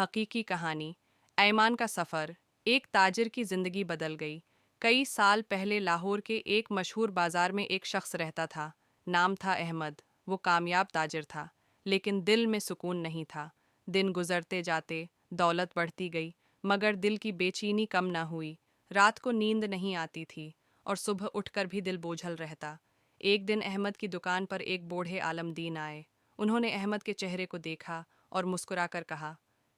حقیقی کہانی ایمان کا سفر ایک تاجر کی زندگی بدل گئی۔ کئی سال پہلے لاہور کے ایک مشہور بازار میں ایک شخص رہتا تھا۔ نام تھا احمد۔ وہ کامیاب تاجر تھا، لیکن دل میں سکون نہیں تھا۔ دن گزرتے جاتے، دولت بڑھتی گئی، مگر دل کی بے چینی کم نہ ہوئی۔ رات کو نیند نہیں آتی تھی اور صبح اٹھ کر بھی دل بوجھل رہتا۔ ایک دن احمد کی دکان پر ایک بوڑھے عالم دین آئے۔ انہوں نے احمد کے چہرے کو دیکھا اور مسکرا کر کہا،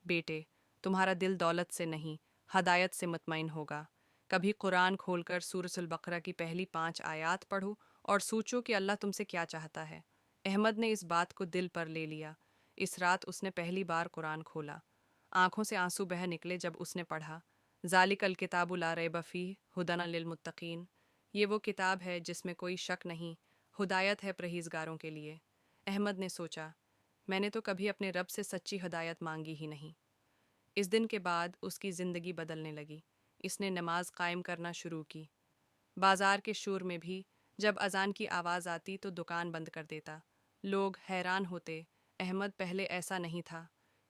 بیٹے، تمہارا دل دولت سے نہیں، ہدایت سے مطمئن ہوگا۔ کبھی قرآن کھول کر سورۃ البقرہ کی پہلی 5 آیات پڑھو اور سوچو کہ اللہ تم سے کیا چاہتا ہے۔ احمد نے اس بات کو دل پر لے لیا۔ اس رات اس نے پہلی بار قرآن کھولا۔ آنکھوں سے آنسو بہہ نکلے جب اس نے پڑھا، ذالک الکتاب لا ریب فیہ ھدی للمتقین۔ یہ وہ کتاب ہے جس میں کوئی شک نہیں، ہدایت ہے پرہیزگاروں کے لیے۔ احمد نے سوچا، میں نے تو کبھی اپنے رب سے سچی ہدایت مانگی ہی نہیں۔ اس دن کے بعد اس کی زندگی بدلنے لگی۔ اس نے نماز قائم کرنا شروع کی۔ بازار کے شور میں بھی جب اذان کی آواز آتی تو دکان بند کر دیتا۔ لوگ حیران ہوتے، احمد پہلے ایسا نہیں تھا۔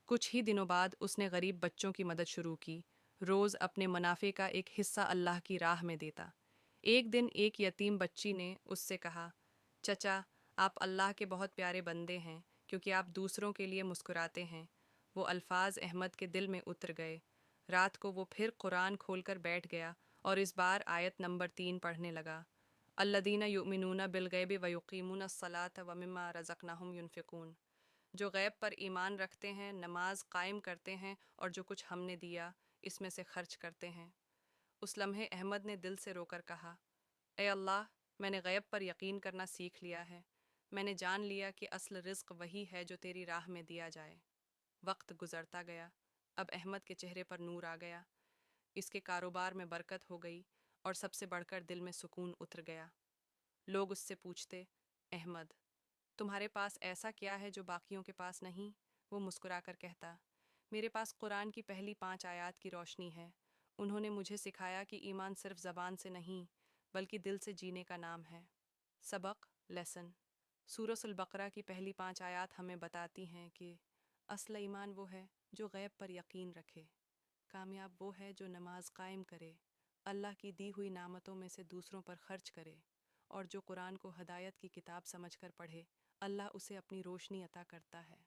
کچھ ہی دنوں بعد اس نے غریب بچوں کی مدد شروع کی، روز اپنے منافع کا ایک حصہ اللہ کی راہ میں دیتا۔ ایک دن ایک یتیم بچی نے اس سے کہا، چچا، آپ اللہ کے بہت پیارے بندے ہیں کیونکہ آپ دوسروں کے لیے مسکراتے ہیں۔ وہ الفاظ احمد کے دل میں اتر گئے۔ رات کو وہ پھر قرآن کھول کر بیٹھ گیا اور اس بار آیت نمبر 3 پڑھنے لگا، الذین یؤمنون بالغیب ویقیمون الصلاۃ ومما رزقناہم ینفقون۔ جو غیب پر ایمان رکھتے ہیں، نماز قائم کرتے ہیں اور جو کچھ ہم نے دیا اس میں سے خرچ کرتے ہیں۔ اس لمحے احمد نے دل سے رو کر کہا، اے اللہ، میں نے غیب پر یقین کرنا سیکھ لیا ہے۔ میں نے جان لیا کہ اصل رزق وہی ہے جو تیری راہ میں دیا جائے۔ وقت گزرتا گیا، اب احمد کے چہرے پر نور آ گیا۔ اس کے کاروبار میں برکت ہو گئی اور سب سے بڑھ کر دل میں سکون اتر گیا۔ لوگ اس سے پوچھتے، احمد، تمہارے پاس ایسا کیا ہے جو باقیوں کے پاس نہیں؟ وہ مسکرا کر کہتا، میرے پاس قرآن کی پہلی 5 آیات کی روشنی ہے۔ انہوں نے مجھے سکھایا کہ ایمان صرف زبان سے نہیں بلکہ دل سے جینے کا نام ہے۔ سبق، لیسن۔ سورۃ البقرہ کی پہلی 5 آیات ہمیں بتاتی ہیں کہ اصل ایمان وہ ہے جو غیب پر یقین رکھے، کامیاب وہ ہے جو نماز قائم کرے، اللہ کی دی ہوئی نعمتوں میں سے دوسروں پر خرچ کرے، اور جو قرآن کو ہدایت کی کتاب سمجھ کر پڑھے، اللہ اسے اپنی روشنی عطا کرتا ہے۔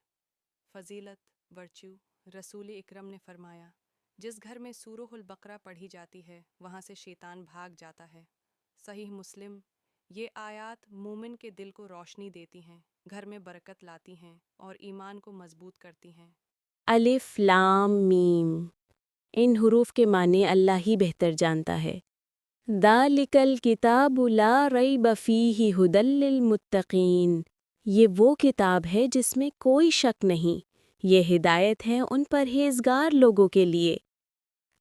فضیلت، ورچو۔ رسول اکرم نے فرمایا، جس گھر میں سورۃ البقرہ پڑھی جاتی ہے وہاں سے شیطان بھاگ جاتا ہے۔ صحیح مسلم۔ یہ آیات مومن کے دل کو روشنی دیتی ہیں، گھر میں برکت لاتی ہیں اور ایمان کو مضبوط کرتی ہیں۔ الف لام میم۔ ان حروف کے معنی اللہ ہی بہتر جانتا ہے۔ ذالک الکتاب لا ریب فیہ ھدی للمتقین۔ یہ وہ کتاب ہے جس میں کوئی شک نہیں، یہ ہدایت ہے ان پرہیزگار لوگوں کے لیے۔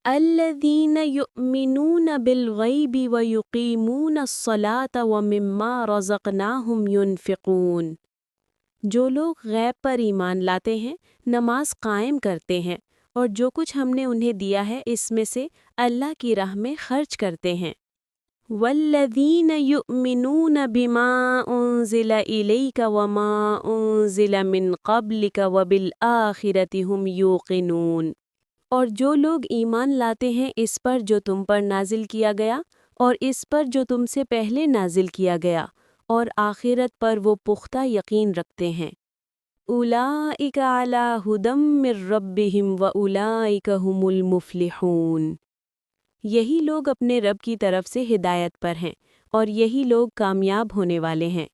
الذین یؤمنون بالغیب ویقیمون الصلاۃ ومما رزقناہم ینفقون۔ جو لوگ غیب پر ایمان لاتے ہیں، نماز قائم کرتے ہیں اور جو کچھ ہم نے انہیں دیا ہے اس میں سے اللہ کی راہ میں خرچ کرتے ہیں۔ والذین یؤمنون بما انزل الیک وما انزل من قبلک وبالآخرۃ ھم یوقنون۔ اور جو لوگ ایمان لاتے ہیں اس پر جو تم پر نازل کیا گیا اور اس پر جو تم سے پہلے نازل کیا گیا، اور آخرت پر وہ پختہ یقین رکھتے ہیں۔ اولئک علی ھدی من ربہم واولئک ھم المفلحون۔ یہی لوگ اپنے رب کی طرف سے ہدایت پر ہیں اور یہی لوگ کامیاب ہونے والے ہیں۔